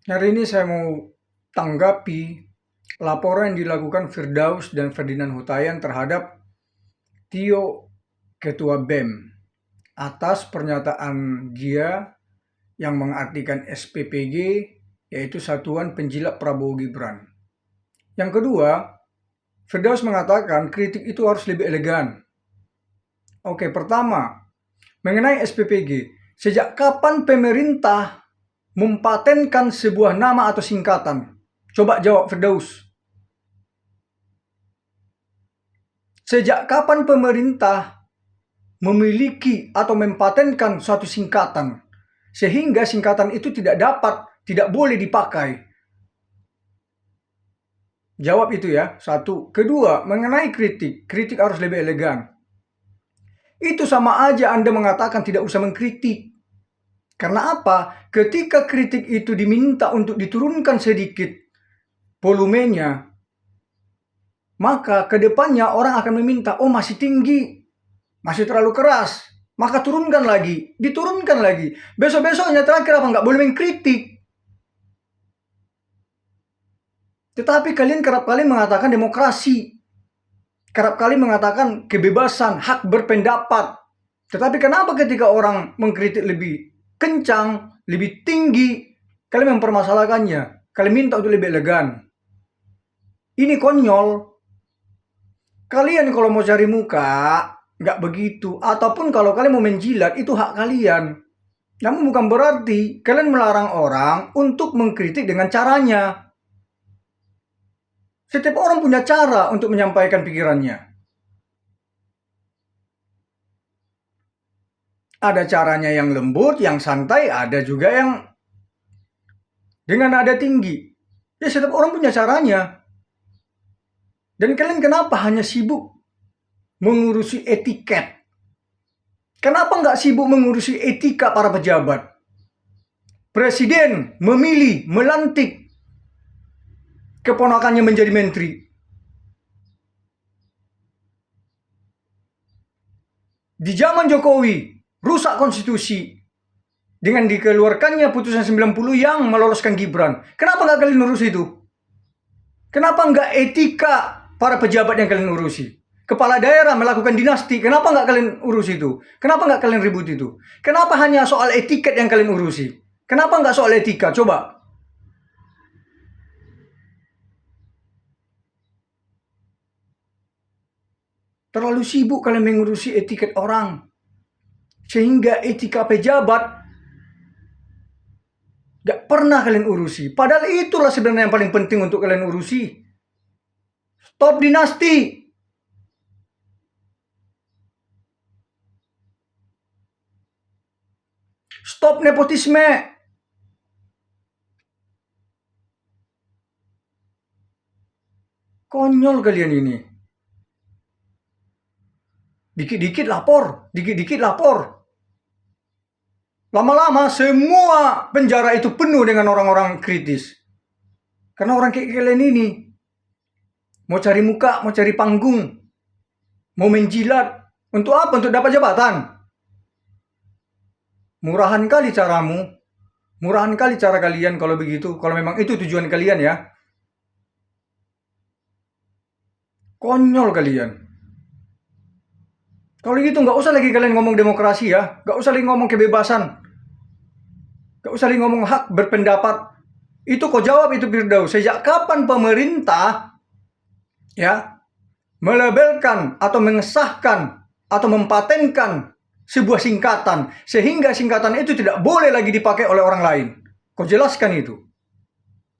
Hari ini saya mau tanggapi laporan yang dilakukan Firdaus dan Ferdinand Hutayan terhadap Tio, Ketua BEM, atas pernyataan dia yang mengartikan SPPG, yaitu Satuan Penjilat Prabowo Gibran. Yang kedua, Firdaus mengatakan kritik itu harus lebih elegan. Oke, pertama, mengenai SPPG, sejak kapan pemerintah mempatenkan sebuah nama atau singkatan? Coba jawab Firdaus. Sejak kapan pemerintah memiliki atau mempatenkan suatu singkatan sehingga singkatan itu tidak boleh dipakai? Jawab itu ya, satu. Kedua, mengenai kritik harus lebih elegan. Itu sama aja Anda mengatakan tidak usah mengkritik. Karena apa? Ketika kritik itu diminta untuk diturunkan sedikit volumenya, maka kedepannya orang akan meminta, oh masih tinggi, masih terlalu keras, maka turunkan lagi, diturunkan lagi. Besok-besoknya terakhir apa? Nggak boleh mengkritik. Tetapi kalian kerap kali mengatakan demokrasi, kerap kali mengatakan kebebasan, hak berpendapat. Tetapi kenapa ketika orang mengkritik lebih kencang, lebih tinggi, kalian mempermasalahkannya, kalian minta untuk lebih elegan? Ini konyol. Kalian kalau mau cari muka, nggak begitu. Ataupun kalau kalian mau menjilat, itu hak kalian. Namun bukan berarti kalian melarang orang untuk mengkritik dengan caranya. Setiap orang punya cara untuk menyampaikan pikirannya. Ada caranya yang lembut, yang santai, ada juga yang dengan nada tinggi. Ya setiap orang punya caranya. Dan kalian kenapa hanya sibuk mengurusi etiket? Kenapa nggak sibuk mengurusi etika para pejabat? Presiden memilih, melantik keponakannya menjadi menteri. Di zaman Jokowi, rusak konstitusi dengan dikeluarkannya putusan 90 yang meloloskan Gibran. Kenapa nggak kalian urus itu? Kenapa nggak etika para pejabat yang kalian urusi? Kepala daerah melakukan dinasti, kenapa nggak kalian urus itu? Kenapa nggak kalian ribut itu? Kenapa hanya soal etiket yang kalian urusi? Kenapa nggak soal etika? Coba. Terlalu sibuk kalian mengurusi etiket orang. Sehingga etika pejabat gak pernah kalian urusi. Padahal itulah sebenarnya yang paling penting untuk kalian urusi. Stop dinasti. Stop nepotisme. Konyol kalian ini. Dikit-dikit lapor, dikit-dikit lapor. Lama-lama semua penjara itu penuh dengan orang-orang kritis. Karena orang kayak kalian ini mau cari muka, mau cari panggung, mau menjilat. Untuk apa? Untuk dapat jabatan. Murahan kali caramu, murahan kali cara kalian kalau begitu. Kalau memang itu tujuan kalian ya. Konyol kalian. Kalau gitu nggak usah lagi kalian ngomong demokrasi ya, nggak usah lagi ngomong kebebasan, nggak usah lagi ngomong hak berpendapat. Itu kau jawab itu Firdaus. Sejak kapan pemerintah ya melabelkan atau mengesahkan atau mempatenkan sebuah singkatan sehingga singkatan itu tidak boleh lagi dipakai oleh orang lain? Kau jelaskan itu.